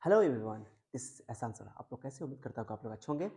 Hello everyone, this एहसान sir. आप लोग कैसे? उम्मीद करता हूँ कि आप लोग अच्छे होंगे।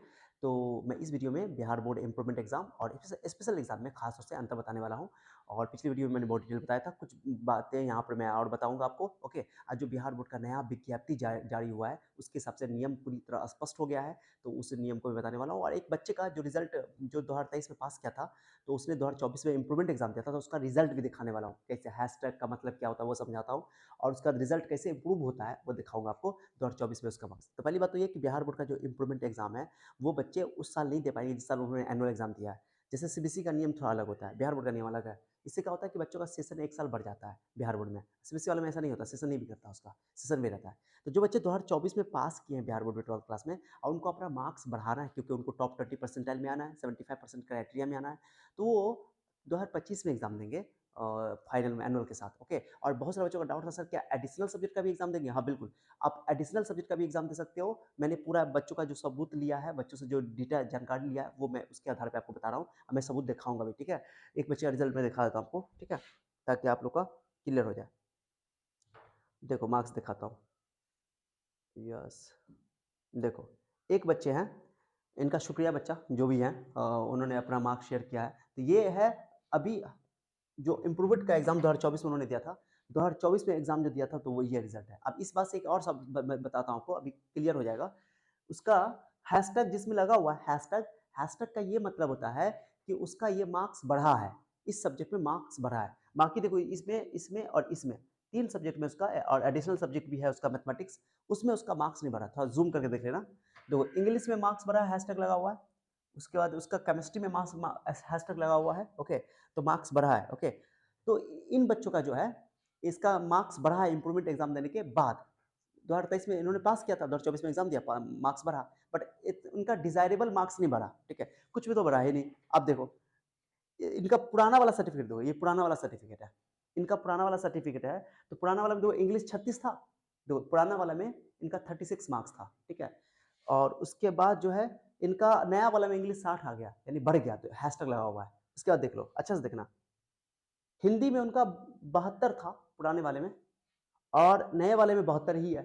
तो मैं इस वीडियो में बिहार बोर्ड इम्प्रूवमेंट एग्जाम और स्पेशल एग्जाम में खास तौर से अंतर बताने वाला हूँ। और पिछली वीडियो में मैंने बहुत डिटेल बताया था, कुछ बातें यहाँ पर मैं और बताऊंगा आपको। ओके, आज जो बिहार बोर्ड का नया विज्ञप्ति जारी हुआ है उसके हिसाब से नियम पूरी तरह स्पष्ट हो गया है, तो उस नियम को भी बताने वाला हूँ। और एक बच्चे का जो रिजल्ट जो 2023 में पास किया था, तो उसने 2024 में इम्प्रूवमेंट एग्जाम दिया था, तो उसका रिजल्ट भी दिखाने वाला हूँ। कैसे हैशटैग का मतलब क्या होता है वो समझाता हूँ, और उसका रिजल्ट कैसे इंप्रूव होता है वो दिखाऊंगा आपको 2024 में उसका मार्क्स। तो पहली बात तो ये कि बिहार बोर्ड का जो इम्प्रूवमेंट एग्जाम है वो बच्चे उस साल नहीं दे पाएंगे जिस साल उन्होंने एनुअल एग्जाम दिया है। जैसे सीबीएसई का नियम थोड़ा अलग होता है, बिहार बोर्ड का नियम अलग है। इससे क्या होता है कि बच्चों का सेशन एक साल बढ़ जाता है बिहार बोर्ड में। सीबीएसई वाले में ऐसा नहीं होता, सेशन नहीं भी करता, उसका सेशन में रहता है। तो जो बच्चे 2024 में पास किए हैं बिहार बोर्ड में 12th क्लास में, और उनको अपना मार्क्स बढ़ाना है क्योंकि उनको टॉप 20% में आना है, 75% क्राइटेरिया में आना है, तो वो 2025 में एग्जाम देंगे फाइनल में एनुअल के साथ। ओके, और बहुत सारे बच्चों का डाउट था सर क्या एडिशनल सब्जेक्ट का भी एग्जाम देंगे? हाँ बिल्कुल, आप एडिशनल सब्जेक्ट का भी एग्जाम दे सकते हो। मैंने पूरा बच्चों का जो सबूत लिया है, बच्चों से जो डेटा जानकारी लिया है, वो मैं उसके आधार पे आपको बता रहा हूँ। मैं सबूत दिखाऊंगा भी, ठीक है। एक बच्चे का रिजल्ट मैं दिखा देता हूँ आपको, ठीक है, ताकि आप लोग का क्लियर हो जाए। देखो मार्क्स दिखाता हूँ। यस, देखो एक बच्चे हैं, इनका शुक्रिया बच्चा जो भी है, उन्होंने अपना मार्क्स शेयर किया है। तो ये है अभी जो इम्प्रूवमेंट का एग्जाम 2024 में उन्होंने दिया था। 2024 में एग्जाम जो दिया था, तो वो ये रिजल्ट है। अब इस बात से एक और सब मैं बताता हूँ आपको, अभी क्लियर हो जाएगा। उसका हैशटैग जिसमें लगा हुआ है, हैशटैग, हैशटैग का ये मतलब होता है कि उसका ये मार्क्स बढ़ा है, इस सब्जेक्ट में मार्क्स बढ़ा है। बाकी देखो इसमें इसमें और इसमें तीन सब्जेक्ट में उसका, और एडिशनल सब्जेक्ट भी है उसका मैथमेटिक्स, उसमें उसका मार्क्स नहीं बढ़ा था। जूम करके देख लेना। देखो इंग्लिश में मार्क्स बढ़ा है, हैशटैग लगा हुआ है। उसके बाद उसका केमिस्ट्री में मार्क्स हैशटैग लगा हुआ है। ओके, तो मार्क्स बढ़ा है। ओके, तो इन बच्चों का जो है इसका मार्क्स बढ़ा है इंप्रूवमेंट एग्जाम देने के बाद। 2023 में इन्होंने पास किया था, 2024 में एग्जाम दिया, मार्क्स बढ़ा, बट इनका डिजायरेबल मार्क्स नहीं बढ़ा, ठीक है। कुछ भी तो बढ़ा है नहीं। अब देखो इनका पुराना वाला सर्टिफिकेट, देखो ये पुराना वाला सर्टिफिकेट है, इनका पुराना वाला सर्टिफिकेट है। तो पुराना वाला में देखो इंग्लिश 36 था, देखो पुराना वाला में इनका 36 मार्क्स था, ठीक है। और उसके बाद जो है इनका नया वाला में इंग्लिश 60 आ गया, यानी बढ़ गया, तो हैशटैग लगा हुआ है। उसके बाद देख लो अच्छा से देखना, हिंदी में उनका 72 था पुराने वाले में, और नए वाले में 72 ही है।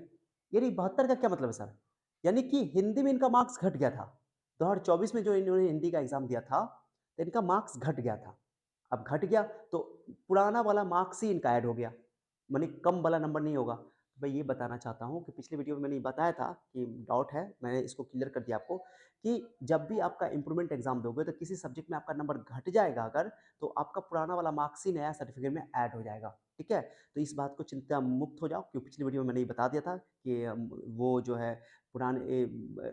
यानी 72 का क्या मतलब है सर? यानी कि हिंदी में इनका मार्क्स घट गया था। 2024 में जो इन्होंने हिंदी का एग्जाम दिया था, तो इनका मार्क्स घट गया था। अब घट गया तो पुराना वाला मार्क्स ही इनका ऐड हो गया, मानी कम वाला नंबर नहीं होगा। तो मैं ये बताना चाहता हूँ कि पिछले वीडियो में मैंने बताया था कि डाउट है, मैंने इसको क्लियर कर दिया आपको, कि जब भी आपका इंप्रूवमेंट एग्जाम दोगे तो किसी सब्जेक्ट में आपका नंबर घट जाएगा अगर, तो आपका पुराना वाला मार्क्स ही नया सर्टिफिकेट में ऐड हो जाएगा, ठीक है। तो इस बात को चिंता मुक्त हो जाओ, क्योंकि पिछली वीडियो में मैंने ये बता दिया था कि वो जो है पुराने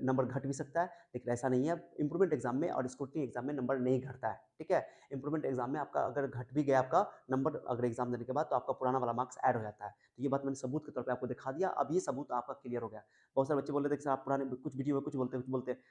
नंबर घट भी सकता है, लेकिन ऐसा नहीं है। इंप्रूवमेंट एग्जाम में और स्क्रूटनी एग्जाम में नंबर नहीं घटता है, ठीक है। इंप्रूवमेंट एग्जाम में आपका अगर घट भी गया आपका नंबर अगर एग्जाम देने के बाद, तो आपका पुराना वाला मार्क्स ऐड हो जाता है। तो ये बात मैंने सबूत के तौर पे आपको दिखा दिया। अब ये सबूत आपका क्लियर हो गया। बहुत सारे बच्चे बोल रहे थे कि सर आप पुराने कुछ वीडियो में कुछ बोलते हैं कुछ बोलते हैं।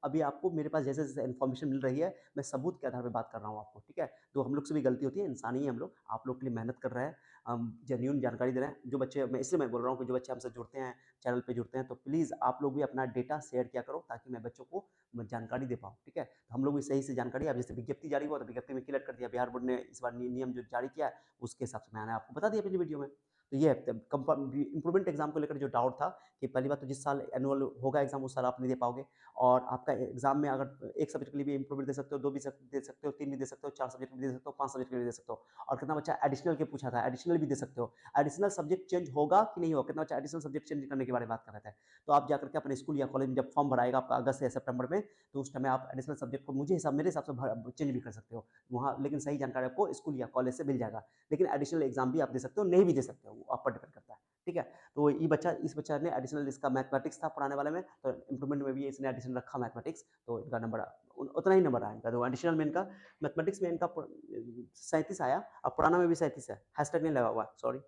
अभी आपको मेरे पास जैसे जैसे इन्फॉर्मेशन मिल रही है, मैं सबूत के आधार पर बात कर रहा हूँ आपको, ठीक है। तो हम लोग से भी गलती होती है, इंसानी है हम लोग, आप लोग के लिए मेहनत कर रहे हैं, हम जेन्युइन जानकारी दे रहे हैं। जो बच्चे, मैं इसलिए मैं बोल रहा हूँ कि जो बच्चे हमसे जुड़ते हैं, चैनल पे जुड़ते हैं, तो प्लीज़ आप लोग भी अपना डेटा शेयर किया करो, ताकि मैं बच्चों को मैं जानकारी दे पाऊँ, ठीक है। तो हम लोग भी सही से जानकारी, अब जैसे विज्ञप्ति जारी हुआ तो विज्ञप्ति में क्लियर कर दिया, बिहार बोर्ड ने इस बार नियम जो जारी किया है उसके हिसाब से मैंने आपको बता दिया पिछली वीडियो में। तो ये इंप्रूवमेंट एग्जाम को लेकर जो डाउट था, कि पहली बात तो जिस साल एनुअल होगा एग्जाम उस साल आप नहीं दे पाओगे, और आपका एग्जाम में अगर एक सब्जेक्ट के लिए भी इंप्रूवमेंट दे सकते हो, दो भी दे सकते हो, तीन भी दे सकते हो, चार सब्जेक्ट भी दे सकते हो, पांच सब्जेक्ट भी दे सकते हो। और कितना बच्चा एडिशनल के पूछा था, एडिशनल भी दे सकते हो। एडिशनल सब्जेक्ट चेंज होगा कि नहीं होगा, कितना बच्चा एडिशनल सब्जेक्ट चेंज करने के बारे में बात कर रहे थे। तो आप जाकर के अपने स्कूल या कॉलेज में जब फॉर्म भराएगा आपका अगस्त या सितंबर में, तो उस टाइम में आप एडिशनल सब्जेक्ट को मेरे हिसाब से चेंज भी कर सकते हो वहाँ, लेकिन सही जानकारी आपको स्कूल या कॉलेज से मिल जाएगा। लेकिन एडिशनल एग्जाम भी आप दे सकते हो, नहीं भी दे सकते हो, वो आप पर डिपेंड करता है, ठीक है। तो इस बच्चा ने एडिशनल, इसका मैथमेटिक्स था पुराने वाले में, तो इंप्रूवमेंट में भी इसने एडिशनल रखा मैथमेटिक्स, तो इनका नंबर उतना ही नंबर आया इनका। तो एडिशनल में इनका मैथमेटिक्स में इनका 37 आया, और पुराना में भी 37 है, हैशटैग नहीं लगा हुआ, सॉरी,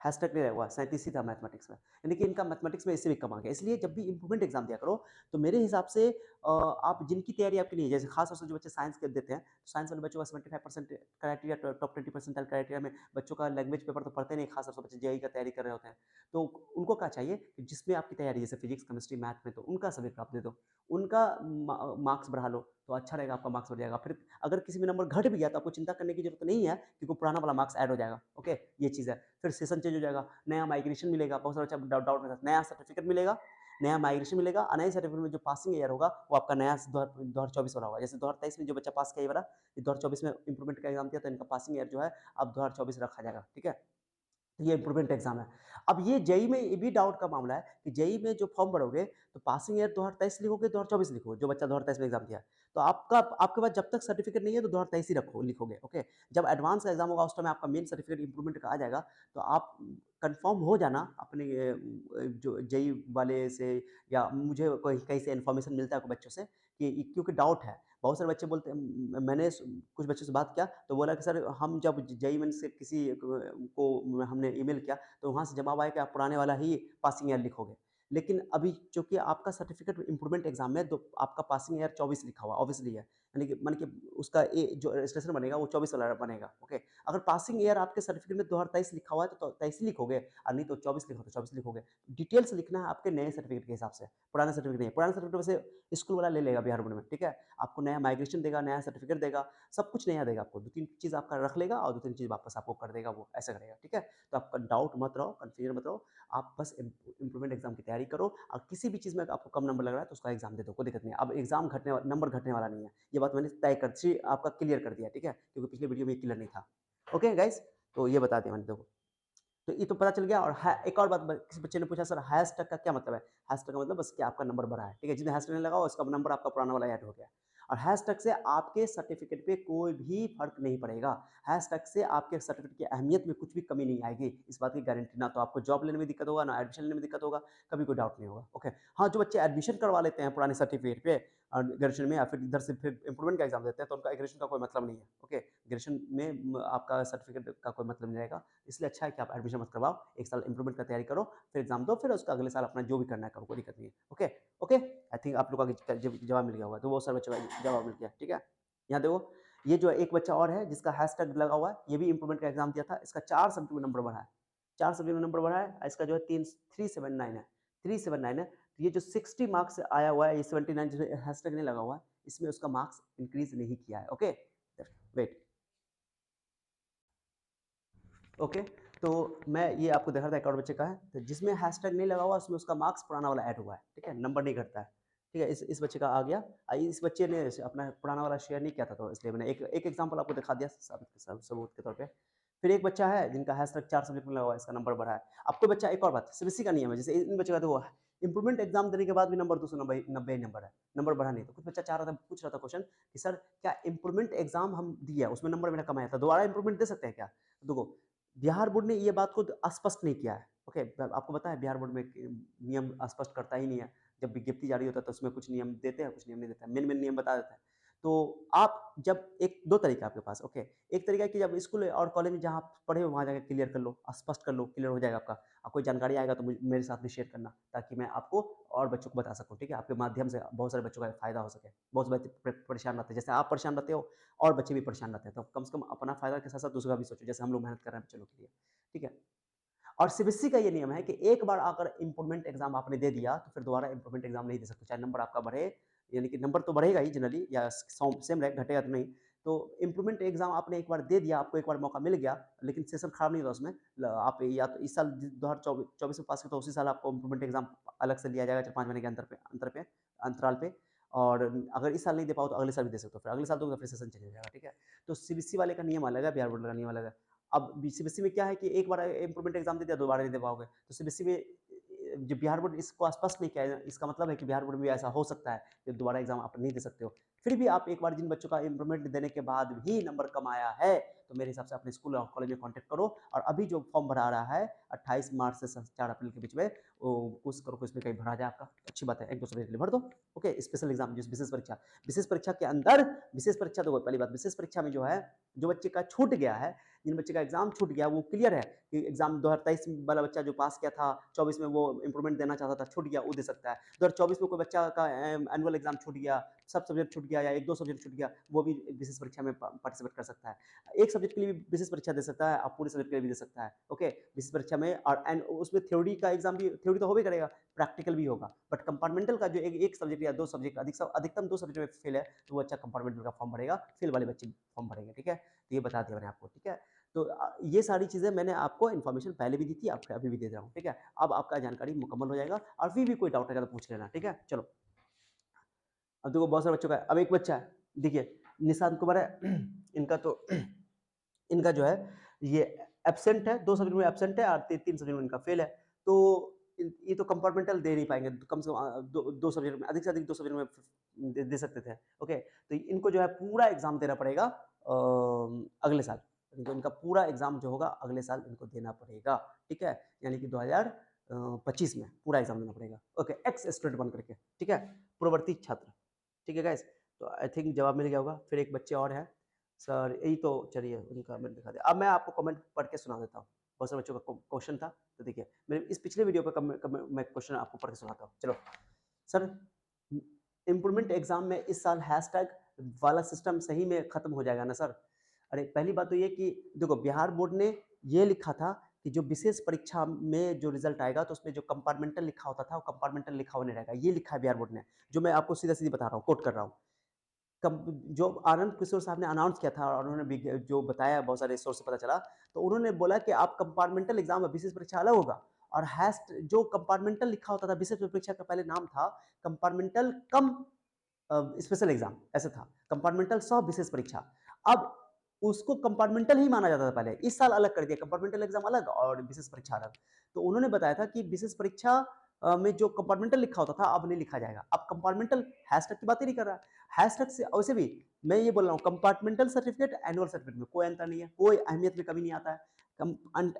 हैशटैग नहीं लगा हुआ, 37 ही था मैथमेटिक्स में। यानी कि इनका मैथमेटिक्स में इससे भी कम आ गया। इसलिए जब भी इंप्रूवमेंट एग्जाम दिया करो, तो मेरे हिसाब से आप जिनकी तैयारी आपके लिए, जैसे खास तौर से जो बच्चे साइंस के देते हैं, तो साइंस वाले बच्चों का 75% क्राइटेरिया, टॉप 20% क्राइटेरिया में बच्चों का लैंग्वेज पेपर तो पढ़ते नहीं, खास तौर से बच्चे जेई का तैयारी कर रहे होते हैं। तो उनको क्या चाहिए कि जिसमें आपकी तैयारी, जैसे फिजिक्स केमिस्ट्री मैथ में, तो उनका सब्जेक्ट आप दे दो, उनका मार्क्स बढ़ा लो। तो अच्छा रहेगा, आपका मार्क्स बढ़ जाएगा। फिर अगर किसी में नंबर घट भी गया तो आपको चिंता करने की ज़रूरत नहीं है, क्योंकि पुराना वाला मार्क्स ऐड हो जाएगा, ओके? ये चीज़ है। फिर सेशन चेंज हो जाएगा, नया माइग्रेशन मिलेगा, बहुत सारा बच्चा डाउट में था, नया सर्टिफिकेट मिलेगा, नया माइग्रेशन मिलेगा और नए सर्टिफिकेट में जो पासिंग ईयर होगा, वो आपका नया 2024 वाला होगा। जैसे 2023 में जो बच्चा पास किया ये वाला, ये 2024 में इम्प्रूवमेंट का एग्ज़ाम दिया, तो इनका पासिंग ईयर जो है अब 2024 रखा जाएगा, ठीक है? तो ये इम्प्रूवमेंट एग्ज़ाम है। अब ये जेईई में ये भी डाउट का मामला है कि जेईई में जो फॉर्म भरोगे, तो पासिंग ईयर 2023 लिखोगे, 2024 लिखोगे, जो बच्चा 2023 में एग्ज़ाम दिया है। तो आपके पास जब तक सर्टिफिकेट नहीं है, तो 2023 ही लिखोगे, ओके? जब एडवांस का एग्ज़ाम होगा, उस टाइम आपका मेन सर्टिफिकेट इम्प्रूवमेंट का आ जाएगा, तो आप कन्फर्म हो जाना अपने जो जेईई वाले से, या मुझे कोई कहीं से इन्फॉर्मेशन मिलता है कोई बच्चों से कि क्योंकि डाउट है। बहुत सारे बच्चे बोलते हैं, मैंने कुछ बच्चों से बात किया, तो बोला कि सर हम जब जेईई मेन से किसी को हमने ईमेल किया, तो वहाँ से जवाब आया कि आप पुराने वाला ही पासिंग ईयर लिखोगे। लेकिन अभी चूँकि आपका सर्टिफिकेट इम्प्रूवमेंट एग्ज़ाम में, तो आपका पासिंग ईयर 24 लिखा हुआ ऑब्वियसली है। यानी कि उसका जो रजिस्ट्रेशन बनेगा वो 24 वाला बनेगा, ओके। अगर पासिंग ईयर आपके सर्टिफिकेट में 2023 लिखा हुआ है, तो 23 ही लिखोगे, और नहीं तो 24 लिखो तो 24 लिखोगे। डिटेल्स लिखना है आपके नए सर्टिफिकेट के हिसाब से, पुराना सर्टिफिकेट नहीं। पुराना सर्टिफिकेट वैसे स्कूल वाला ले लेगा बिहार बोर्ड में, ठीक है? आपको नया माइग्रेशन देगा, नया सर्टिफिकेट देगा, सब कुछ नया देगा आपको। 2-3 चीज़ आपका रख लेगा और 2-3 चीज़ वापस आपको कर देगा वो, ऐसा करेगा, ठीक है? तो आपका डाउट मत रहो, कन्फ्यूजन मत रहो, आप बस इम्प्रूवमेंट एग्ज़ाम की तैयारी करो, और किसी भी चीज़ में आपको कम नंबर लग रहा है, तो उसका एग्ज़ाम दे दो, कोई दिक्कत नहीं है। अब एग्ज़ाम नंबर घटने वाला नहीं है, ये बात मैंने तय कर ची आपका क्लियर कर दिया, ठीक है? क्योंकि पिछले वीडियो में ये क्लियर नहीं था। Okay guys? तो ये बता दिया मैंने, देखो। तो ये तो पता चल गया। और एक और बात, किसी बच्चे ने पूछा, सर हैशटैग का क्या मतलब है? हैशटैग का मतलब बस कि आपका नंबर बढ़ा है, ठीक है? जिसने हैशटैग नहीं लगा हुआ, उसका नंबर आपका पुराना वाला ऐड हो गया। और हैशटैग से आपके सर्टिफिकेट पे कोई भी फ़र्क नहीं पड़ेगा। हैशटैग से आपके सर्टिफिकेट की अहमियत में कुछ भी कमी नहीं आएगी, इस बात की गारंटी। ना तो आपको जॉब लेने में दिक्कत होगा, ना एडमिशन लेने में दिक्कत होगा, कभी कोई डाउट नहीं होगा, ओके। हाँ, जो बच्चे एडमिशन करवा लेते हैं पुराने सर्टिफिकेट पे ग्रेजुएशन में, या फिर इधर से फिर इम्प्रूवमेंट का एग्ज़ाम देते हैं, तो उनका ग्रेजुएशन का कोई मतलब नहीं है, ओके। ग्रेजुएशन में आपका सर्टिफिकेट का कोई मतलब नहीं रहेगा, इसलिए अच्छा है कि आप एडमिशन मत करवाओ, 1 साल इम्प्रूवमेंट का तैयारी करो, फिर एग्ज़ाम दो, फिर उसका अगले साल अपना जो भी करना है करो, कोई दिक्कत नहीं है, ओके। ओके, आई थिंक आप लोगों का जवाब मिल गया होगा, तो बहुत सारे बच्चों का जवाब मिल गया, ठीक है। यहाँ देखो, ये जो एक बच्चा और है जिसका हैशटैग लगा हुआ है, ये भी इम्प्रूवमेंट का एग्ज़ाम दिया था, इसका 4 सब्जेक्ट में नंबर बढ़ा है, 4 सब्जेक्ट में नंबर बढ़ा है, इसका जो है 379 है, 379 है। तो ये जो 60 मार्क्स आया हुआ है, ये 79 जिसमें हैशटैग नहीं लगा हुआ है, इसमें उसका मार्क्स इंक्रीज़ नहीं किया है, ओके। Wait, okay. तो मैं ये आपको दिखा रहा था, एक और बच्चे का है, तो जिसमें हैशटैग नहीं लगा हुआ, उसमें उसका मार्क्स पुराना वाला ऐड हुआ है, ठीक है? नंबर नहीं घटता है, ठीक है? इस बच्चे का आ गया। इस बच्चे ने अपना पुराना वाला शेयर नहीं किया था, तो इसलिए मैंने एक एक एग्ज़ाम्पल आपको दिखा दिया सबूत के तौर पे। फिर एक बच्चा है जिनका हैशटैग 4 सब्जेक्ट में लगा हुआ है, इसका नंबर बढ़ा है। अब कोई बच्चा, एक और बात, सीबीएसई का नियम है, जैसे इन बच्चों का देखो, इम्प्रूवमेंट एग्ज़ाम देने के बाद भी नंबर 290 90 ही नंबर है, नंबर बढ़ा नहीं। तो कुछ बच्चा चाह रहा था, पूछ रहा था क्वेश्चन कि सर क्या इम्प्रूवमेंट एग्ज़ाम हम दिया, उसमें नंबर मेरा कम आया था, दोबारा इम्प्रूवमेंट दे सकते हैं क्या? देखो, बिहार बोर्ड ने ये बात को स्पष्ट नहीं किया है। ओके, आपको पता है बिहार बोर्ड में नियम स्पष्ट करता ही नहीं है। जब विज्ञप्ति जारी होता है तो उसमें कुछ नियम देते हैं, कुछ नियम नहीं देता है। मेन-मेन नियम बता देता है। तो आप जब एक 2 तरीका है आपके पास, ओके। एक तरीका है कि जब स्कूल और कॉलेज में जहाँ आप पढ़े हो वहाँ जाके क्लियर कर लो, स्पष्ट कर लो, क्लियर हो जाएगा आपका। कोई जानकारी आएगा तो मेरे साथ भी शेयर करना, ताकि मैं आपको और बच्चों को बता सकूँ, ठीक है? आपके माध्यम से बहुत सारे बच्चों का फ़ायदा हो सके। बहुत से बच्चे परेशान रहते हैं, जैसे आप परेशान रहते हो और बच्चे भी परेशान रहते हैं, तो कम से कम अपना फ़ायदा के साथ-साथ दूसरों का भी सोचो, जैसे हम लोग मेहनत कर रहे हैं बच्चों लोग के लिए, ठीक है? और सीबीएसई का ये नियम है कि एक बार अगर इम्प्रूवमेंट एग्ज़ाम आपने दे दिया, तो फिर दोबारा इम्प्रूवमेंट एग्ज़ाम नहीं दे सकते, चाहे नंबर आपका बढ़े, यानी कि नंबर तो बढ़ेगा ही जनरली, या सेम रहे, घटेगा तो नहीं। तो इम्प्रूवमेंट एग्ज़ाम आपने एक बार दे दिया, आपको एक बार मौका मिल गया, लेकिन सेशन खराब नहीं होता उसमें। आप या तो इस साल 2024 में पास किया, तो उसी साल आपको इम्प्रूवमेंट एग्ज़ाम अलग से लिया जाएगा, 4-5 महीने के अंतराल पे। और अगर इस साल नहीं दे पाओ तो अगले साल भी दे सकते हो, फिर अगले साल दोगे तो फिर सेशन चेंज हो जाएगा, ठीक है? तो सीबीएसई वाले का नियम अलग है, बिहार बोर्ड का नियम अलग है। अब सीबीएसई में क्या है कि एक बार इम्प्रूवमेंट एग्ज़ाम दे दिया, दोबारा नहीं दे पाओगे। तो सीबीएसई में जो बिहार बोर्ड इसको स्पष्ट नहीं किया है, इसका मतलब है कि बिहार बोर्ड में भी ऐसा हो सकता है कि दोबारा एग्ज़ाम आप नहीं दे सकते हो। फिर भी आप एक बार जिन बच्चों का इम्प्रूवमेंट देने के बाद भी नंबर कम आया है, तो मेरे हिसाब से अपने स्कूल और कॉलेज में कॉन्टैक्ट करो, और अभी जो फॉर्म भरा रहा है 28 मार्च से 4 अप्रैल के बीच में, वो कोशिश करो कि इसमें कहीं भरा जाए आपका, अच्छी बात है, 1-2 सब्जेक्ट के लिए भर दो। ओके, स्पेशल एग्ज़ाम, जिस विशेष परीक्षा के अंदर, विशेष परीक्षा तो पहली बात, विशेष परीक्षा में जो है, जो बच्चे का छूट गया है, जिन बच्चे का एग्ज़ाम छूट गया, वो क्लियर है कि एग्ज़ाम 2023 वाला बच्चा जो पास किया था, 24 में वो इम्प्रूवमेंट देना चाहता था, छूट गया, वो दे सकता है। 2024 में कोई बच्चा का एनुअल एग्ज़ाम छूट गया, सब सब्जेक्ट छूट गया या 1-2 सब्जेक्ट छूट गया, वो भी विशेष परीक्षा में पार्टिसिपेट कर सकता है। एक सब्जेक्ट के लिए भी विशेष परीक्षा दे सकता है, आप पूरे सब्जेक्ट के लिए भी दे सकता है, ओके? विशेष परीक्षा में और एंड उसमें थ्योरी का एग्ज़ाम भी, थ्योरी तो होबे करेगा, प्रैक्टिकल भी होगा। बट कंपार्टमेंटल का जो एक सब्जेक्ट या 2 सब्जेक्ट, अधिकतम 2 सब्जेक्ट में फेल है, तो वो अच्छा कंपार्टमेंटल का फॉर्म भरेगा, फेल वाले बच्चे फॉर्म भरेंगे, ठीक है? तो ये बता दिया मैंने आपको, ठीक है? तो ये सारी चीज़ें मैंने आपको इन्फॉर्मेशन पहले भी दी थी, आपको अभी भी दे रहा हूँ, ठीक है? अब आपका जानकारी मुकम्मल हो जाएगा और फिर भी कोई डाउट रहेगा तो पूछ लेना, ठीक है? चलो, अब देखो बहुत सारे बच्चों का है, अब एक बच्चा है, देखिए निशांत कुमार है, इनका तो इनका जो है ये एब्सेंट है, 2 सब्जेक्ट में एब्सेंट है और 3 सब्जेक्ट में इनका फेल है। तो ये तो कंपार्टमेंटल दे नहीं पाएँगे, कम से कम 2 सब्जेक्ट में, अधिक से अधिक 2 सब्जेक्ट में दे दे सकते थे, ओके? तो इनको जो है पूरा एग्ज़ाम देना पड़ेगा अगले साल। इनका पूरा एग्ज़ाम जो होगा अगले साल इनको देना पड़ेगा, ठीक है? यानी कि 2025 में पूरा एग्ज़ाम देना पड़ेगा, ओके? एक्स स्टूडेंट बन करके, ठीक है? पूर्ववर्ती छात्र, ठीक है गाइस? तो आई थिंक जवाब मिल गया होगा। फिर एक बच्चे और हैं, सर यही तो, चलिए उनका मैंने दिखा दिया। अब मैं आपको कमेंट पढ़ के सुना देता हूँ। बहुत सारे बच्चों का क्वेश्चन था, तो देखिए मेरे इस पिछले वीडियो पे मैं क्वेश्चन आपको पढ़ के सुनाता हूँ। चलो सर, इम्प्रूवमेंट एग्जाम में इस साल हैशटैग वाला सिस्टम सही में खत्म हो जाएगा ना सर? अरे पहली बात तो ये कि देखो बिहार बोर्ड ने ये लिखा था कि जो विशेष परीक्षा में जो रिजल्ट आएगा तो उसमें जो कंपार्टमेंटल लिखा होता था वो कंपार्टमेंटल लिखा हुआ नहीं रहेगा, ये लिखा है बिहार बोर्ड ने, जो मैं आपको सीधा सीधी बता रहा हूँ, कोट कर रहा हूँ। जो आनंद किशोर साहब ने अनाउंस किया था और उन्होंने जो बताया, बहुत सारे सोर्स से पता चला, तो उन्होंने बोला कि आप कंपार्टमेंटल एग्जाम, विशेष परीक्षा अलग होगा और हैस्ट जो कंपार्टमेंटल लिखा होता था, विशेष परीक्षा का पहले नाम था कंपार्टमेंटल कम स्पेशल एग्जाम, ऐसा था कंपार्टमेंटल सह विशेष परीक्षा। अब उसको कंपार्टमेंटल ही माना जाता था पहले, इस साल अलग कर दिया, कंपार्टमेंटल एग्जाम अलग और विशेष परीक्षा अलग। तो उन्होंने बताया था कि विशेष परीक्षा में जो कंपार्टमेंटल लिखा होता था अब नहीं लिखा जाएगा। अब कंपार्टमेंटल हैशटैग की बात ही नहीं कर रहा है, हैशटैग से वैसे भी मैं ये बोल रहा हूँ, कंपार्टमेंटल सर्टिफिकेट एनुअल सर्टिफिकेट में कोई अंतर नहीं है, कोई अहमियत में कमी नहीं आता है।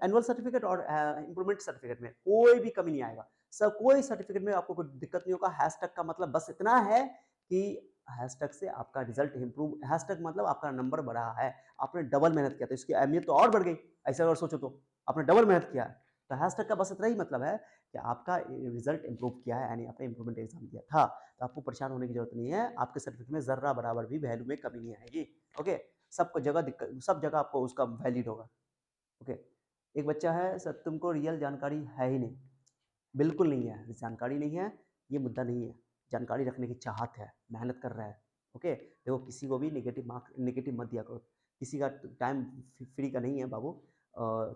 एनुअल सर्टिफिकेट और इम्प्रूवमेंट सर्टिफिकेट में कोई भी कमी नहीं आएगा सर, कोई सर्टिफिकेट में आपको कोई दिक्कत नहीं होगा। हैशटैग का मतलब बस इतना है कि हैशटैग से आपका रिजल्ट इंप्रूव, हैशटैग मतलब आपका नंबर बढ़ा है, आपने डबल मेहनत किया तो इसकी अहमियत तो और बढ़ गई। ऐसा अगर सोचो तो आपने डबल मेहनत किया है, तो हैशटैग का बस इतना ही मतलब है कि आपका रिजल्ट इंप्रूव किया है, यानी आपने इंप्रूवमेंट एग्जाम दिया था, तो आपको परेशान होने की जरूरत नहीं है। आपके सर्टिफिकेट में जर्रा बराबर भी वैल्यू में कमी नहीं आएगी, ओके? सबको जगह दिक्कत, सब जगह आपको उसका वैलिड होगा, ओके? एक बच्चा है, सर तुमको रियल जानकारी है ही नहीं। बिल्कुल नहीं है, जानकारी नहीं है, ये मुद्दा नहीं है। जानकारी रखने की चाहत है, मेहनत कर रहा है, ओके? देखो किसी को भी नेगेटिव मत दिया करो। किसी का टाइम फ्री का नहीं है बाबू।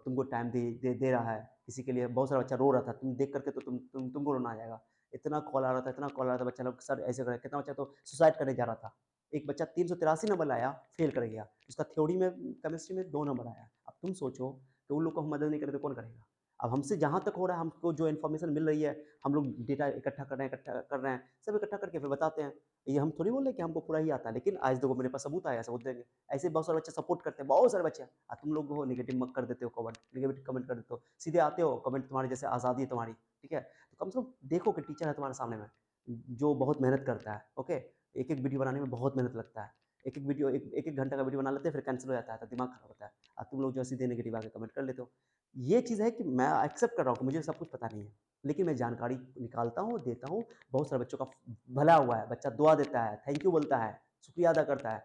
तुमको टाइम दे रहा है, किसी के लिए बहुत सारा बच्चा रो रहा था, तुम देख करके तो तुमको रोना आ जाएगा। इतना कॉल आ रहा था, इतना कॉल आ रहा था, बच्चा लोग सर ऐसे कर, कितना बच्चा तो सुसाइड करने जा रहा था। एक बच्चा 383 नंबर लाया, फेल कर गया। उसका थ्योरी में, केमिस्ट्री में 2 नंबर आया। अब तुम सोचो कि उन लोग को हम मदद नहीं करें तो कौन करेगा? अब हमसे जहाँ तक हो रहा है, हमको जो इन्फॉर्मेशन मिल रही है, हम लोग डेटा इकट्ठा कर रहे हैं, सब इकट्ठा करके फिर बताते हैं। ये हम थोड़ी बोल रहे हैं कि हमको पूरा ही आता है, लेकिन आज देखो मेरे पास सबूत आया, सबूत देंगे। ऐसे बहुत सारे बच्चे सपोर्ट करते हैं, बहुत सारे बच्चे हैं। तुम लोग हो नेगेटिव मत कर देते हो, कमेंट नेगेटिव कमेंट कर देते हो, सीधे आते हो कमेंट, तुम्हारे जैसे आज़ादी है तुम्हारी, ठीक है? तो कम से कम देखो कि टीचर है तुम्हारे सामने में, जो बहुत मेहनत करता है, ओके? एक-एक वीडियो बनाने में बहुत मेहनत लगता है। एक-एक वीडियो, एक-एक घंटा का वीडियो बना लेते हैं, फिर कैंसल हो जाता है, तो दिमाग खराब होता है। तुम लोग जो है सीधे नेगेटिव आके कमेंट कर लेते हो। ये चीज़ है कि मैं एक्सेप्ट कर रहा हूँ कि मुझे सब कुछ पता नहीं है, लेकिन मैं जानकारी निकालता हूँ, देता हूँ। बहुत सारे बच्चों का भला हुआ है, बच्चा दुआ देता है, थैंक यू बोलता है, शुक्रिया अदा करता है।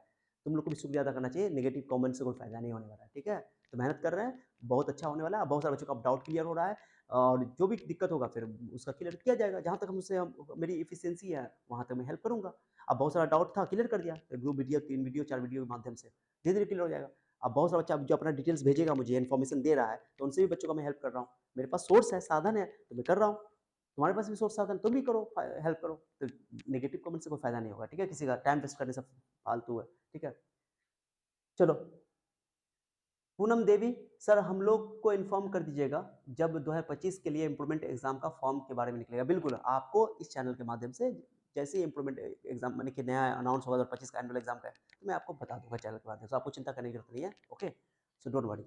तुम लोग को भी शुक्रिया अदा करना चाहिए, नेगेटिव कमेंट से कोई फ़ायदा नहीं होने वाला है, ठीक है? तो मेहनत कर रहे हैं, बहुत अच्छा होने वाला है। बहुत सारे बच्चों का अब डाउट क्लियर हो रहा है और जो भी दिक्कत होगा फिर उसका क्लियर किया जाएगा। जहाँ तक हमसे मेरी एफिशिएंसी है, वहाँ तक मैं हेल्प करूँगा। अब बहुत सारा डाउट था, क्लियर कर दिया, 2 वीडियो, 3 वीडियो, 4 वीडियो के माध्यम से, धीरे-धीरे क्लियर हो जाएगा। अब बहुत सारा बच्चा जो अपना डिटेल्स भेजेगा मुझे, इन्फॉर्मेशन दे रहा है, तो उनसे भी बच्चों का मैं हेल्प कर रहा हूँ। मेरे पास सोर्स है, साधन है, तो मैं कर रहा हूँ। तुम्हारे पास भी सोर्स साधन, तुम भी करो, हेल्प करो। तो नेगेटिव कमेंट से कोई फ़ायदा नहीं होगा, ठीक है? किसी का टाइम वेस्ट करने से फालतू है, ठीक है? चलो, पूनम देवी, सर हम लोग को इन्फॉर्म कर दीजिएगा जब 2025 के लिए इम्प्रूवमेंट एग्जाम का फॉर्म के बारे में निकलेगा। बिल्कुल, आपको इस चैनल के माध्यम से जैसे ही इम्प्रूवमेंट एग्जाम माने कि नया अनाउंस होगा 2025 का एनुअल एग्जाम का है, तो मैं आपको बता दूंगा चैनल के माध्यम से, आपको चिंता करने की जरूरत नहीं है, okay? So don't worry.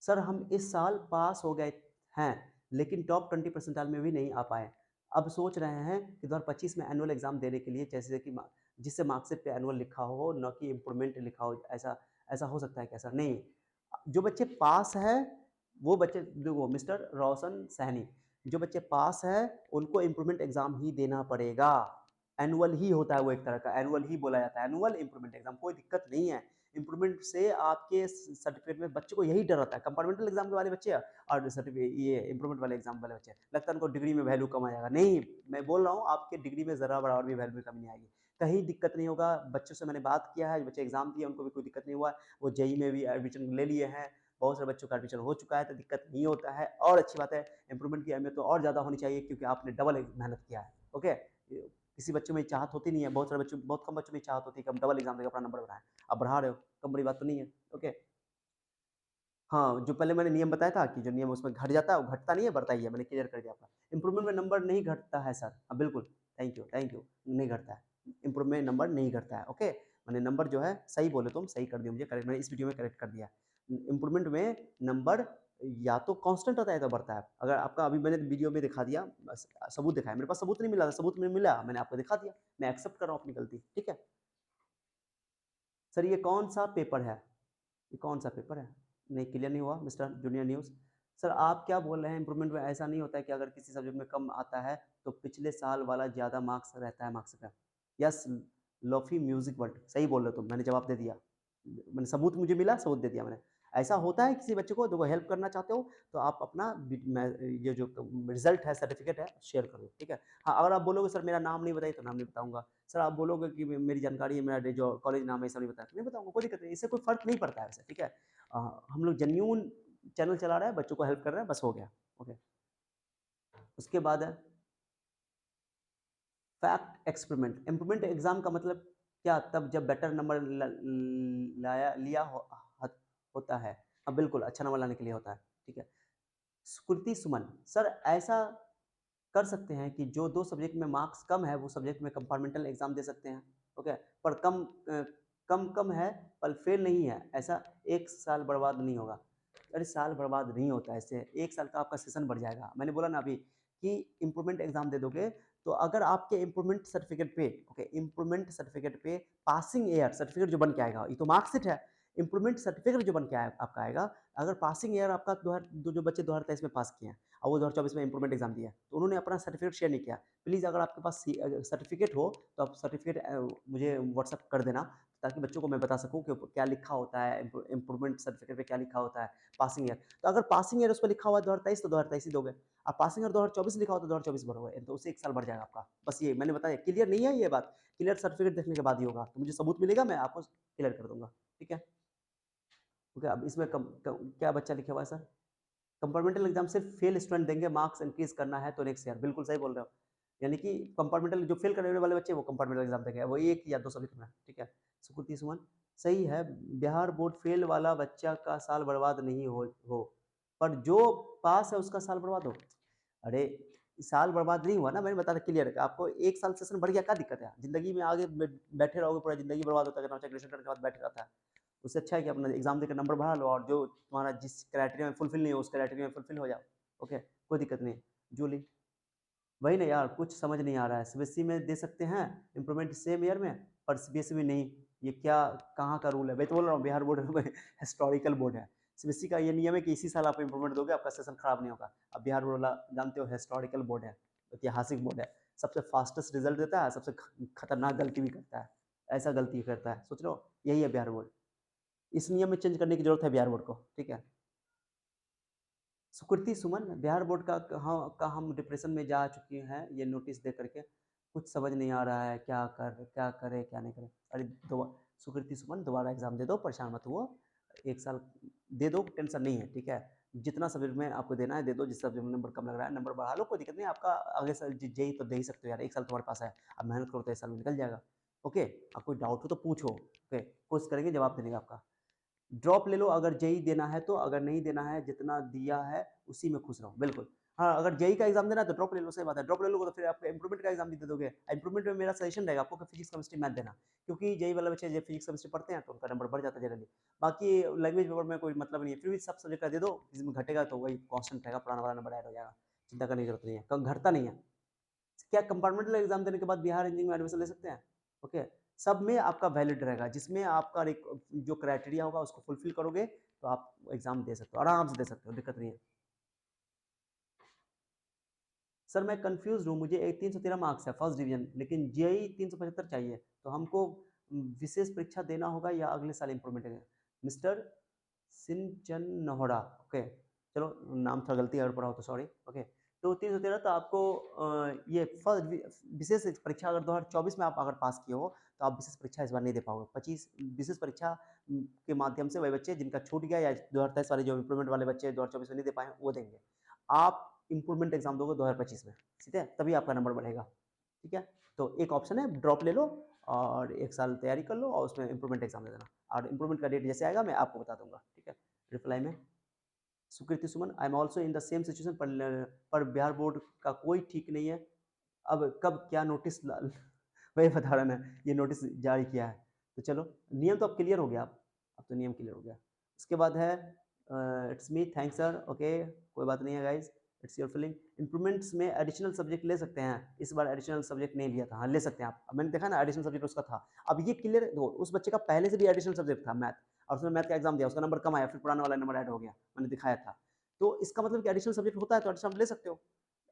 Sir हम इस साल पास हो गए हैं, लेकिन टॉप 20 परसेंटाइल में भी नहीं आ पाए। अब सोच रहे हैं कि 2025 में एनुअल एग्जाम देने के लिए, जैसे कि जिससे मार्कशीट पे एनुअल लिखा हो, न कि इम्प्रूवमेंट लिखा हो। ऐसा ऐसा हो सकता है कि ऐसा नहीं, जो बच्चे पास है वो बच्चे, देखो मिस्टर रोशन सहनी, जो बच्चे पास है उनको इम्प्रूवमेंट एग्जाम ही देना पड़ेगा। एनुअल ही होता है वो, एक तरह का एनुअल ही बोला जाता है, एनुअल इम्प्रूवमेंट एग्जाम, कोई दिक्कत नहीं है। इम्प्रूवमेंट से आपके सर्टिफिकेट में बच्चे को यही डर रहता है, कंपार्टमेंटल एग्जाम के वाले बच्चे और सर्टिफिकेट ये इम्प्रूवमेंट वाले एग्जाम वाले बच्चे, लगता है उनको डिग्री में वैल्यू कम आ जाएगा। नहीं, मैं बोल रहा हूँ आपके डिग्री में जरा बराबर भी वैल्यू में कमी नहीं आएगी, कहीं दिक्कत नहीं होगा। बच्चों से मैंने बात किया है, बच्चे एग्जाम दिए, उनको भी कोई दिक्कत नहीं हुआ, वो जेई में भी एडमिशन ले लिए हैं, बहुत सारे बच्चों का एडमिशन हो चुका है, तो दिक्कत नहीं होता है। और अच्छी बात है, इंप्रूवमेंट की अहमियत तो और ज़्यादा होनी चाहिए, क्योंकि आपने डबल मेहनत किया है। ओके, किसी बच्चों में चाहत होती नहीं है, बहुत सारे बच्चों, बहुत कम बच्चों में चाहत होती है कि हम डबल एग्जाम देकर अपना नंबर बढ़ाएं, आप बढ़ा रहे हो, कम बड़ी बात तो नहीं है। ओके, हाँ, जो पहले मैंने नियम बताया था कि जो नियम उसमें घट जाता है, वो घटता नहीं है, बढ़ता ही है, मैंने क्लियर कर दिया आपका। इंप्रूवमेंट में नंबर नहीं घटता है सर, हाँ बिल्कुल, थैंक यू, नहीं घटता है, इंप्रूवमेंट नंबर नहीं घटता है। ओके, मैंने नंबर जो है सही बोले, तुम सही कर दिया मुझे, करेक्ट, मैंने इस वीडियो में करेक्ट कर दिया। इंप्रूवमेंट में नंबर या तो कांस्टेंट होता है, तो बढ़ता है। अगर आपका अभी मैंने वीडियो में दिखा दिया, सबूत दिखाया, मेरे पास सबूत नहीं मिला था, सबूत में मिला, मैंने आपको दिखा दिया, मैं एक्सेप्ट कर रहा हूँ अपनी गलती, ठीक है। सर ये कौन सा पेपर है, ये कौन सा पेपर है, नहीं क्लियर नहीं हुआ मिस्टर जूनियर न्यूज़। सर आप क्या बोल रहे हैं, इंप्रूवमेंट में ऐसा नहीं होता है कि अगर किसी सब्जेक्ट में कम आता है तो पिछले साल वाला ज़्यादा मार्क्स रहता है मार्क्स का। यस, लोफी म्यूजिक वर्ल्ड, सही बोल रहे हो तुम, मैंने जवाब दे दिया, मैंने सबूत, मुझे मिला सबूत दे दिया मैंने। ऐसा होता है किसी बच्चे को जो हेल्प करना चाहते हो, तो आप अपना ये जो रिजल्ट है, सर्टिफिकेट है, शेयर कर दो, ठीक है। हाँ, अगर आप बोलोगे सर मेरा नाम नहीं बताइए, तो नाम नहीं बताऊंगा। सर आप बोलोगे कि मेरी जानकारी है, मेरा जो कॉलेज नाम है सब नहीं बताया, तो नहीं बताऊंगा, कोई दिक्कत नहीं, इससे कोई फर्क नहीं पड़ता है वैसे, ठीक है। हम लोग जेन्यून चैनल चला रहे हैं, बच्चों को हेल्प कर रहे हैं, बस हो गया। ओके, उसके बाद है फैक्ट एक्सपेरिमेंट। इम्प्रूवमेंट एग्जाम का मतलब क्या, तब जब बेटर नंबर लाया लिया होता है। हाँ बिल्कुल, अच्छा नंबर लाने के लिए होता है, ठीक है। स्कृति सुमन, सर ऐसा कर सकते हैं कि जो दो सब्जेक्ट में मार्क्स कम है, वो सब्जेक्ट में कंपार्टमेंटल एग्जाम दे सकते हैं। ओके, पर कम है, पर फेल नहीं है, ऐसा एक साल बर्बाद नहीं होगा। अरे साल बर्बाद नहीं होता है, इससे एक साल का आपका सेशन बढ़ जाएगा। मैंने बोला ना अभी कि इम्प्रूवमेंट एग्जाम दे दोगे, तो अगर आपके इम्प्रूवमेंट सर्टिफिकेट पे, ओके, इम्प्रूवमेंट सर्टिफिकेट पे पासिंग ईयर सर्टिफिकेट जो बन के आएगा, ये तो मार्कशीट है, इम्प्रूवमेंट सर्टिफिकेट जो बन के आपका आएगा, अगर पासिंग ईयर आपका जो बच्चे 2023 में पास किए हैं और वो 2024 में इम्प्रूवमेंट एग्जाम दिया, तो उन्होंने अपना सर्टिफिकेट शेयर नहीं किया। प्लीज़ अगर आपके पास सर्टिफिकेट हो, तो आप सर्टिफिकेट मुझे व्हाट्सअप कर देना, ताकि बच्चों को मैं बता सकूँ कि क्या लिखा होता है, इम्प्रूवमेंट सर्टिफिकेट पे क्या लिखा होता है, पासिंग ईयर। तो अगर पासिंग ईयर उस पर लिखा हुआ है 2023, तो 2023 ही दोगे, और पासिंग ईयर 2024 लिखा हो तो 2024 भरोगे, तो उससे एक साल बढ़ जाएगा आपका। बस ये मैंने बताया, क्लियर नहीं है ये बात, क्लियर सर्टिफिकेट देखने के बाद ही होगा, तो मुझे सबूत मिलेगा, मैं आपको क्लियर कर दूंगा, ठीक है। ओके, अब इसमें क्या बच्चा लिखा हुआ है सर, कंपार्टमेंटल एग्जाम सिर्फ फेल स्टूडेंट देंगे, मार्क्स इंक्रीज करना है तो नेक्स्ट ईयर, बिल्कुल सही बोल रहे हो। यानी कि कंपार्टमेंटल जो फेल करने वाले बच्चे वो कंपार्टमेंटल एग्जाम देंगे, वो एक या दो सब्जेक्ट में, ठीक है। सुकृति सुमन, सही है, बिहार बोर्ड फेल वाला बच्चा का साल बर्बाद नहीं हो पर जो पास है उसका साल बर्बाद हो। अरे साल बर्बाद नहीं हुआ ना, मैंने बता क्लियर, आपको एक साल सेशन बढ़ गया, क्या दिक्कत है, जिंदगी में आगे बैठे रहोगे, पूरा जिंदगी बर्बाद होता है, ग्रेजुएशन करने के बाद बैठे रहता है। उससे अच्छा है कि अपना एग्जाम देकर नंबर बढ़ा लो, और जो तुम्हारा जिस क्राइटेरिया में फुलफिल नहीं हो, उस क्राइटेरिया में फुलफिल हो जाओ। ओके, कोई दिक्कत नहीं। जूली, वही ना यार, कुछ समझ नहीं आ रहा है, सीबीएसई में दे सकते हैं इंप्रूवमेंट सेम ईयर में, पर सीबीएसई में नहीं, ये क्या, कहाँ का रूल है, मैं तो बोल रहा हूँ बिहार बोर्ड में हिस्टोरिकल बोर्ड है, सीबीएसई का ये नियम है कि इसी साल आप इंप्रूवमेंट दोगे, आपका सेशन खराब नहीं होगा। अब बिहार बोर्ड जानते हो हिस्टोरिकल बोर्ड है, ऐतिहासिक बोर्ड है, सबसे फास्टेस्ट रिजल्ट देता है, सबसे खतरनाक गलती भी करता है, ऐसा गलती करता है, सोच लो, यही है बिहार बोर्ड, इस नियम में चेंज करने की जरूरत है बिहार बोर्ड को, ठीक है। सुकृति सुमन, बिहार बोर्ड का हम डिप्रेशन में जा चुके हैं, ये नोटिस दे करके कुछ समझ नहीं आ रहा है, क्या करे क्या नहीं करे। अरे सुकृति सुमन, दोबारा एग्जाम दे दो, परेशान मत हुआ, एक साल दे दो, टेंशन नहीं है, ठीक है। जितना सब्जेक्ट में आपको देना है दे दो, जिस सब्जेक्ट में नंबर कम लग रहा है नंबर बढ़ा लो, कोई दिक्कत नहीं, आपका आगे साल जेई तो दे ही सकते हो यार, एक साल तुम्हारे पास है, अब मेहनत करो तो एक साल में निकल जाएगा। ओके, आप कोई डाउट हो तो पूछो, ओके, कोशिश करेंगे जवाब देने का आपका। ड्रॉप ले लो अगर जेई देना है तो, अगर नहीं देना है जितना दिया है उसी में खुश रहो, बिल्कुल। हाँ, अगर जेई का एग्जाम देना है तो ड्रॉप ले लो, सही बात है, ड्रॉप ले लो तो फिर आप इंप्रूवमेंट का एग्जाम भी दे दोगे। इंप्रूवमेंट में मेरा सजेशन रहेगा आपको कि फिजिक्स केमिस्ट्री मैथ देना, क्योंकि जेई वाले बच्चे जब फिजिक्स केमिस्ट्री पढ़ते हैं तो उनका नंबर बढ़ जाता है जनरली। बाकी लैंग्वेज पेपर में कोई मतलब नहीं है, फिर भी सब सब्जेक्ट का दे दो, जिसमें घटेगा तो वही कॉन्स्टेंट रहेगा, पुराना वाला नंबर ऐड हो जाएगा, चिंता करने की जरूरत नहीं है, कम घटता नहीं है। क्या कंपार्टमेंटल एग्जाम देने के बाद बिहार इंजीनियरिंग में एडमिशन ले सकते हैं? ओके, सब में आपका वैलिड रहेगा, जिसमें आपका जो क्राइटेरिया होगा उसको फुलफिल करोगे तो आप एग्जाम दे सकते हो, आराम से दे सकते हो, दिक्कत नहीं है। सर मैं कंफ्यूज हूँ, मुझे एक 313 मार्क्स है फर्स्ट डिवीजन, लेकिन जेई 375 चाहिए, तो हमको विशेष परीक्षा देना होगा या अगले साल इम्प्रूवमेंट है? मिस्टर सिंचन नहोड़ा, ओके, चलो नाम थोड़ा गलती अगर पढ़ा हो तो सॉरी, ओके। तो 313, तो आपको ये फर्स्ट विशेष परीक्षा अगर 2024 में आप अगर पास किए हो तो आप विशेष परीक्षा इस बार नहीं दे पाओगे। 25 विशेष परीक्षा के माध्यम से वही बच्चे जिनका छूट गया या 2023 वाले जो इम्प्रूवमेंट वाले बच्चे 2024 में नहीं दे पाए वो देंगे। आप इम्प्रूवमेंट एग्जाम दोगे 2025 में, ठीक है, तभी आपका नंबर बढ़ेगा, ठीक है। तो एक ऑप्शन है ड्रॉप ले लो और एक साल तैयारी कर लो और उसमें इम्प्रूवमेंट एग्जाम दे देना, और इम्प्रूवमेंट का डेट जैसे आएगा मैं आपको बता दूंगा, ठीक है। रिप्लाई में Sukriti Suman, I am also in the same situation, पर बिहार बोर्ड का कोई ठीक नहीं है, अब कब क्या नोटिस वही बता रहा ना, ये नोटिस जारी किया है, तो चलो नियम तो अब क्लियर हो गया, अब तो नियम क्लियर हो गया। उसके बाद है it's me thanks sir, okay, कोई बात नहीं है guys, it's your feeling. Improvements में एडिशनल सब्जेक्ट ले सकते हैं, इस बार एडिशनल सब्जेक्ट नहीं लिया था, हाँ ले सकते हैं आप, मैंने देखा ना एडिशनल सब्जेक्ट उसका था। अब ये क्लियर हो, उस बच्चे का पहले से भी एडिशनल सब्जेक्ट था मैथ, और उसने मैथ का एग्जाम दिया, उसका नंबर कम आया, फिर पुराना वाला नंबर ऐड हो गया, मैंने दिखाया था। तो इसका मतलब कि एडिशनल सब्जेक्ट होता है तो एडिशनल ले सकते हो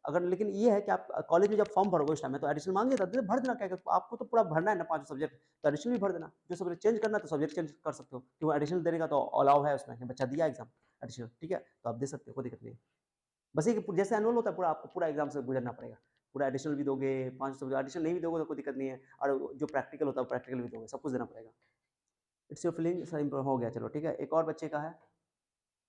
अगर, लेकिन ये है कि आप कॉलेज में जब फॉर्म भरोगे उस टाइम में तो एडिशनल मांगे था, भर देना, क्या आपको तो पूरा भरना है ना 5 सब्जेक्ट, तो एडिशनल भी भर देना, जो सब्जेक्ट चेंज करना है तो सब्जेक्ट चेंज कर सकते हो, कि वो एडिशनल देने का तो अलाउ है उसमें, कि बच्चा दिया एग्जाम एडिशनल, ठीक है, तो आप दे सकते हो, कोई दिक्कत नहीं है। बस ये कि जैसे एनुअल होता है पूरा, आपको पूरा एग्जाम से गुजरना पड़ेगा, पूरा एडिशनल भी दोगे, 5 सब्जेक्ट एडिशनल नहीं भी दोगे तो कोई दिक्कत नहीं है, और जो प्रैक्टिकल होता है प्रैक्टिकल भी दोगे, सब कुछ देना पड़ेगा। इट्स योर फीलिंग सर, हो गया, चलो ठीक है। एक और बच्चे का है,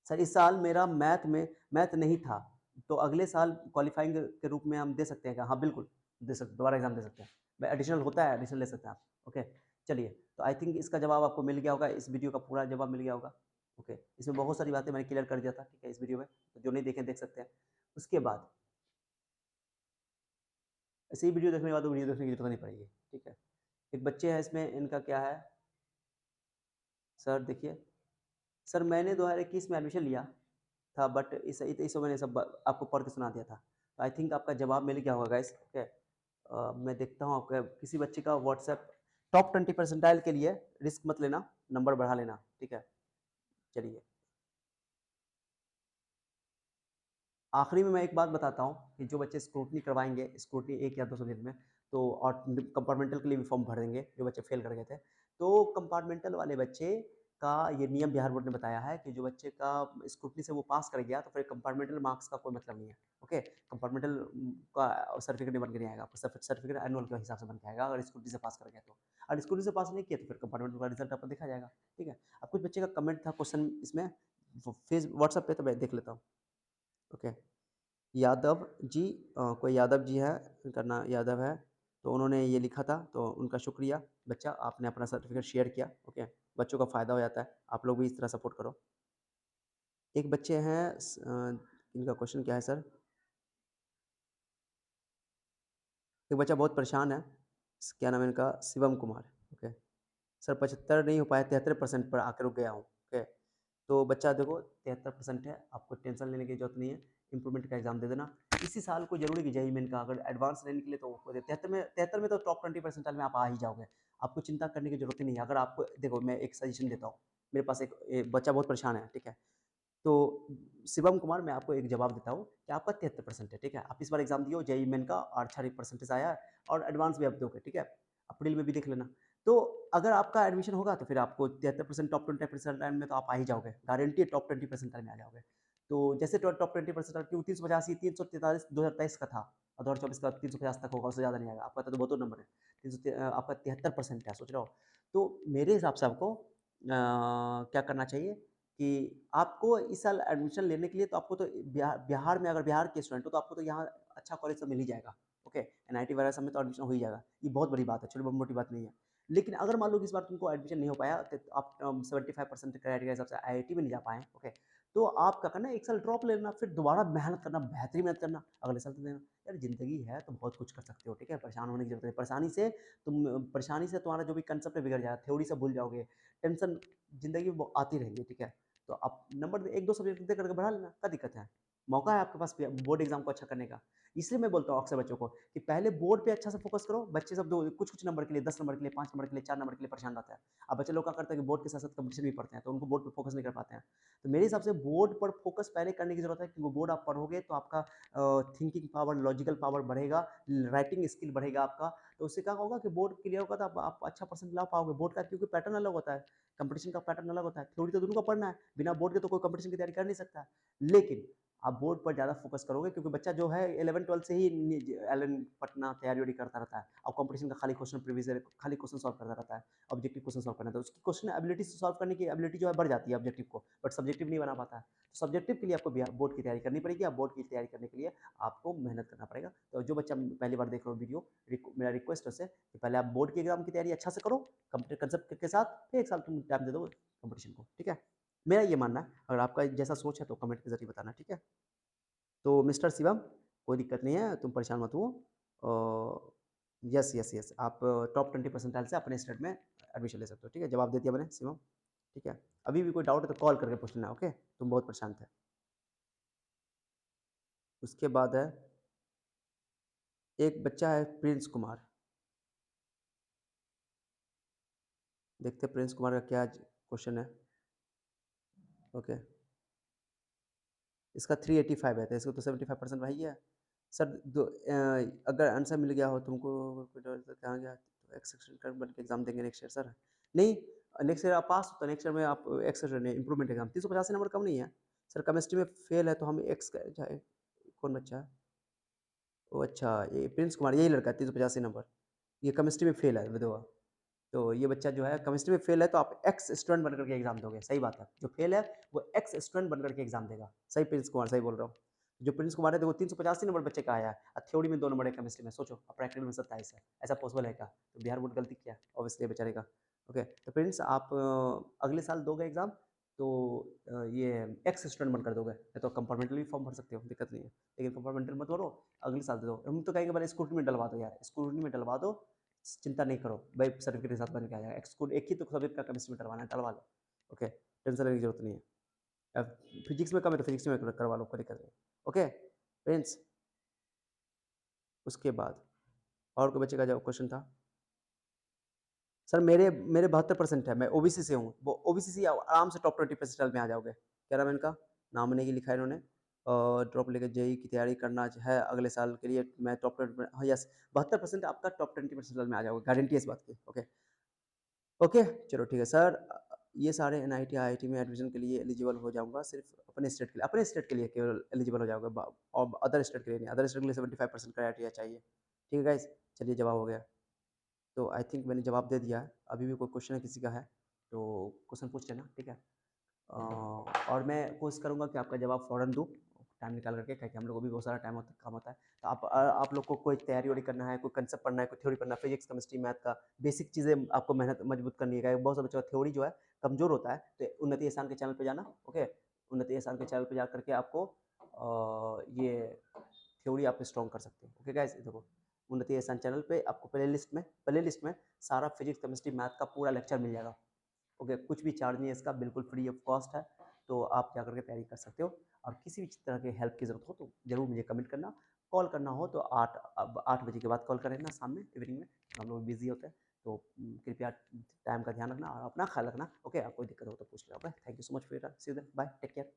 सर इस साल मेरा मैथ नहीं था, तो अगले साल क्वालिफाइंग के रूप में हम दे सकते हैं क्या? हाँ बिल्कुल दे सकते, दोबारा एग्जाम दे सकते हैं, भाई एडिशनल होता है, एडिशनल ले सकते हैं आप, ओके। चलिए, तो आई थिंक इसका जवाब आपको मिल गया होगा, इस वीडियो का पूरा जवाब मिल गया होगा, ओके। इसमें बहुत सारी बातें मैंने क्लियर कर दिया था, ठीक है, इस वीडियो में, तो जो नहीं देखें देख सकते हैं। उसके बाद ऐसे ही वीडियो देखने के बाद वो वीडियो देखने की जरूरत नहीं पड़ेगी, ठीक है। एक बच्चे हैं इसमें, इनका क्या है सर, देखिए सर मैंने 2021 में एडमिशन लिया था, बट इस मैंने सब आपको पढ़ के सुना दिया था, तो आई थिंक आपका जवाब मिल गया होगा गाइस, ओके। मैं देखता हूँ आपका किसी बच्चे का व्हाट्सएप, टॉप 20% के लिए रिस्क मत लेना, नंबर बढ़ा लेना, ठीक है। चलिए, आखिरी में मैं एक बात बताता हूँ कि जो बच्चे स्क्रूटनी करवाएंगे, स्क्रूटनी 1 या 2 सब्जेक्ट में, तो और कंपार्टमेंटल के लिए भी फॉर्म भर देंगे जो बच्चे फेल कर गए थे, तो कंपार्टमेंटल वाले बच्चे का ये नियम बिहार बोर्ड ने बताया है कि जो बच्चे का स्क्रूटनी से वो पास कर गया तो फिर कंपार्टमेंटल मार्क्स का कोई मतलब नहीं है, ओके। कंपार्टमेंटल का सर्टिफिकेट नहीं बन के नहीं आएगा, आपको सर्टिफिकेट एनुअल के हिसाब से बन के आएगा अगर स्क्रूटनी से पास कर गया तो, और स्क्रूटनी से पास नहीं किया तो फिर कंपार्टमेंटल का रिजल्ट आपको देखा जाएगा, ठीक है। अब कुछ बच्चे का कमेंट था, क्वेश्चन इसमें फेस व्हाट्सएप पे, तो मैं देख लेता हूँ, ओके। यादव जी, कोई यादव जी है, उनका नाम यादव है, तो उन्होंने ये लिखा था, तो उनका शुक्रिया बच्चा, आपने अपना सर्टिफिकेट शेयर किया, ओके। बच्चों का फ़ायदा हो जाता है, आप लोग भी इस तरह सपोर्ट करो। एक बच्चे हैं इनका क्वेश्चन क्या है सर, एक बच्चा बहुत परेशान है, क्या नाम है इनका, शिवम कुमार, ओके। सर 75 नहीं हो पाया, 73% पर आकर रुक गया हूँ, ओके। तो बच्चा देखो 73% है, आपको टेंशन लेने की जरूरत नहीं है, इंप्रूवमेंट का एग्जाम दे देना। इसी साल को जरूरी कि जेईई मेन का अगर एडवांस लेने के लिए, तो 73 में तो टॉप 20% में आप आ ही जाओगे, आपको चिंता करने की जरूरत ही नहीं है। अगर आपको देखो, मैं एक सजेशन देता हूँ, मेरे पास एक बच्चा बहुत परेशान है, ठीक है, तो शिवम कुमार, मैं आपको एक जवाब देता हूँ कि आपका 73% है, ठीक है, आप इस बार एग्जाम दियो जेईई मेन का और अच्छा परसेंटेज आया है, और एडवांस भी आप दोगे, ठीक है, अप्रैल में भी देख लेना। तो अगर आपका एडमिशन होगा तो फिर आपको 73% टॉप 20% में तो आप आ ही जाओगे, गारंटी है टॉप 20% में आ जाओगे। तो जैसे टॉप 20% क्यों, 385 343 2023 का था, और 2024 का 350 तक होगा, उससे ज़्यादा नहीं आएगा, आपका तो बहुत नंबर है, 300 आपका 73% है, सोच रहे हो। तो मेरे हिसाब से आपको क्या करना चाहिए कि आपको इस साल एडमिशन लेने के लिए, तो आपको तो बिहार में, अगर बिहार के स्टूडेंट हो तो आपको तो यहाँ अच्छा कॉलेज तो मिल ही जाएगा, ओके। एनआईटी वगैरह सब में तो एडमिशन हो ही जाएगा, ये बहुत बड़ी बात है, छोटी मोटी बात नहीं है। लेकिन अगर मान लो कि इस बार तुमको एडमिशन नहीं हो पाया, तो आप 75% क्राइटेरिया के हिसाब से आईआईटी में नहीं जा पाए, ओके, तो आप क्या करना, एक साल ड्रॉप ले लेना, फिर दोबारा मेहनत करना, बेहतरीन मेहनत करना, अगले साल तो देना। यार ज़िंदगी है तो बहुत कुछ कर सकते हो, ठीक है, परेशान होने की जरूरत नहीं, परेशानी से तुम्हारा जो भी कंसेप्ट है बिगड़ जाएगा, थ्योरी से भूल जाओगे, टेंशन ज़िंदगी में आती रहेंगी, ठीक है। तो आप नंबर 1-2 सब्जेक्ट दे करके बढ़ा लेना, क्या दिक्कत है? मौका है आपके पास बोर्ड एग्जाम को अच्छा करने का। इसलिए मैं बोलता हूँ अक्सर बच्चों को कि पहले बोर्ड पे अच्छा से फोकस करो। बच्चे सब दो कुछ-कुछ नंबर के लिए 10 नंबर के लिए 5 नंबर के लिए 4 नंबर के लिए परेशान रहता है। अब बच्चे लोग क्या करते हैं कि बोर्ड के साथ-साथ कॉम्पिटिशन भी पढ़ते हैं, तो उनको बोर्ड पे फोकस नहीं कर पाते हैं। तो मेरे हिसाब से बोर्ड पर फोकस पहले करने की ज़रूरत है, क्योंकि बोर्ड आप पढ़ोगे तो आपका थिंकिंग पावर, लॉजिकल पावर बढ़ेगा, राइटिंग स्किल बढ़ेगा आपका। तो उससे क्या होगा कि बोर्ड क्लियर होगा तो आप अच्छा परसेंट ला पाओगे। बोर्ड का क्योंकि पैटर्न अलग होता है, कॉम्पिटिशन का पैटर्न अलग होता है। थ्योरी तो दोनों को पढ़ना है, बिना बोर्ड के तो कोई कॉम्पिटिशन की तैयारी कर नहीं सकता है। लेकिन आप बोर्ड पर ज़्यादा फोकस करोगे, क्योंकि बच्चा जो है 11-12 से ही एलन पढ़ना तैयारी करता रहता है। अब कंपटीशन का खाली क्वेश्चन प्रीवियस ईयर खाली क्वेश्चन सॉल्व करता रहता है, ऑब्जेक्टिव क्वेश्चन सॉल्व करना, तो उसकी क्वेश्चन एबिलिटी से सॉल्व करने की एबिलिटी जो है बढ़ जाती है ऑब्जेक्टिव को, बट सब्जेक्टिव नहीं बना पाता है। तो सब्जेक्टिव के लिए आपको बोर्ड की तैयारी करनी पड़ेगी। आप बोर्ड की तैयारी करने के लिए आपको मेहनत करना पड़ेगा। तो जो बच्चा पहली बार देख रहे हो वीडियो, मेरा रिक्वेस्ट है उससे कि पहले आप बोर्ड के एग्जाम की तैयारी अच्छा से करो कंप्यूटर कंसेप्ट के साथ, फिर 1 साल तुम टाइम दे दो कंपटीशन को, ठीक है? मेरा ये मानना है। अगर आपका जैसा सोच है तो कमेंट के जरिए बताना, ठीक है? तो मिस्टर शिवम, कोई दिक्कत नहीं है, तुम परेशान मत हुओ। यस, यस, यस, आप टॉप 20 परसेंटाइल से अपने स्टेट में एडमिशन ले सकते हो, ठीक है? जवाब दे दिया मैंने शिवम, ठीक है? अभी भी कोई डाउट है तो कॉल करके पूछ लेना, ओके? तुम बहुत परेशान थे। उसके बाद है, एक बच्चा है प्रिंस कुमार। देखते हैं प्रिंस कुमार का क्या क्वेश्चन है, ओके? इसका 385 है, तो इसको तो 75% वही है। सर अगर आंसर मिल गया हो तुमको, कोई डर तो कहाँ गया, तो एक्स सेक्शन बन के एग्जाम देंगे नेक्स्ट ईयर सर? नहीं, नेक्स्ट ईयर आप पास हो तो नेक्स्ट ईयर में आप X section improvement exam 385 number कम नहीं है सर। केमिस्ट्री में फेल है तो हम एक्स का जाए। कौन बच्चा है वो? अच्छा, ये प्रिंस कुमार, यही लड़का है 385 नंबर, ये केमिस्ट्री में फेल है विधवा। तो ये बच्चा जो है केमिस्ट्री में फेल है, तो आप एक्स स्टूडेंट बनकर के एग्जाम दोगे। सही बात है, जो फेल है वो एक्स स्टूडेंट बनकर के एग्जाम देगा। सही प्रिंस कुमार, सही बोल रहा हूँ। जो प्रिंस कुमार है देखो 385 नंबर बच्चे का आया है, और थ्योरी में 2 नंबर है केमिस्ट्री में, सोचो, और प्रैक्टिकल में 27 है। ऐसा पॉसिबल है क्या? तो बिहार बोर्ड गलती किया ऑब्वियसली बेचारे का। ओके, तो प्रिंस आप अगले साल दोगे एग्जाम, तो ये एक्स स्टूडेंट बनकर दोगे, नहीं तो कंपार्टमेंटल भी फॉर्म भर सकते हो, दिक्कत नहीं है। लेकिन कंपार्टमेंटल मत भरो, अगले साल दे दो। हम तो कहेंगे पहले स्क्रूटनी में डलवा दो यार, स्क्रूटनी में डलवा दो, चिंता नहीं करो भाई, सर्टिफिकेट के साथ बन के आ जाएगा। स्कूल एक ही तो सब्जेक्ट का केमिस्ट्री में डलवाना है, डलवा लो, ओके? टेंशन लेने की जरूरत नहीं है। अब फिजिक्स में कम है तो फिजिक्स में करवा लो, कोई दिक्कत नहीं, ओके फ्रेंड्स? उसके बाद और कोई बच्चे का जो क्वेश्चन था? सर मेरे मेरे 72% है, मैं ओबीसी से हूँ। वो ओबीसी से आराम से टॉप 20% में आ जाओगे। क्या नाम है इनका? नाम नहीं लिखा है इन्होंने। ड्रॉप लेके जेई की तैयारी करना है अगले साल के लिए, मैं टॉप 20 हाँ यस, 72% आपका टॉप 20% में आ जाओगे, गारंटी है इस बात की, ओके? ओके, चलो ठीक है सर। ये सारे एनआईटी आईआईटी में एडमिशन के लिए एलिजिबल हो जाऊंगा, सिर्फ अपने स्टेट के लिए केवल एलिजिबल हो जाऊंगा, और अदर स्टेट के लिए नहीं। अदर स्टेट के लिए 75% क्राइटेरिया चाहिए, ठीक है गाइस? चलिए, जवाब हो गया। तो आई थिंक मैंने जवाब दे दिया है। अभी भी कोई क्वेश्चन है किसी का है तो क्वेश्चन पूछ लेना, ठीक है? और मैं कोशिश करूँगा कि आपका जवाब फ़ौरन दूँ, टाइम निकाल करके, क्योंकि हम लोग को भी बहुत सारा टाइम होता कम होता है। तो आप लोग को कोई तैयारी वैयारी करना है, कोई कंसेप्ट पढ़ना है, कोई थ्योरी पढ़ना है, फिजिक्स, केमिस्ट्री, मैथ का बेसिक चीज़ें आपको मेहनत मजबूत करनी है। बहुत सारे बच्चों का थ्योरी जो है कमज़ोर होता है, तो उन्नति एहसान के चैनल पे जाना, ओके? उन्नति एहसान के चैनल पे जा करके आपको ये थ्योरी आप स्ट्रॉन्ग कर सकते हो, ओके गाइस? देखो, उन्नति एहसान चैनल पे आपको प्ले लिस्ट में सारा फिजिक्स, केमिस्ट्री, मैथ का पूरा लेक्चर मिल जाएगा, ओके? कुछ भी चार्ज नहीं है इसका, बिल्कुल फ्री ऑफ कॉस्ट है। तो आप जा करके तैयारी कर सकते हो, और किसी भी तरह की हेल्प की ज़रूरत हो तो ज़रूर मुझे कमेंट करना। कॉल करना हो तो 8 बजे के बाद कॉल कर लेना, शाम में, इवनिंग में, हम लोग बिज़ी होते हैं। तो कृपया टाइम का ध्यान रखना और अपना ख्याल रखना, ओके? आपको कोई दिक्कत हो तो पूछ लेना, okay? Thank you so much for your time, see you then, bye, take care.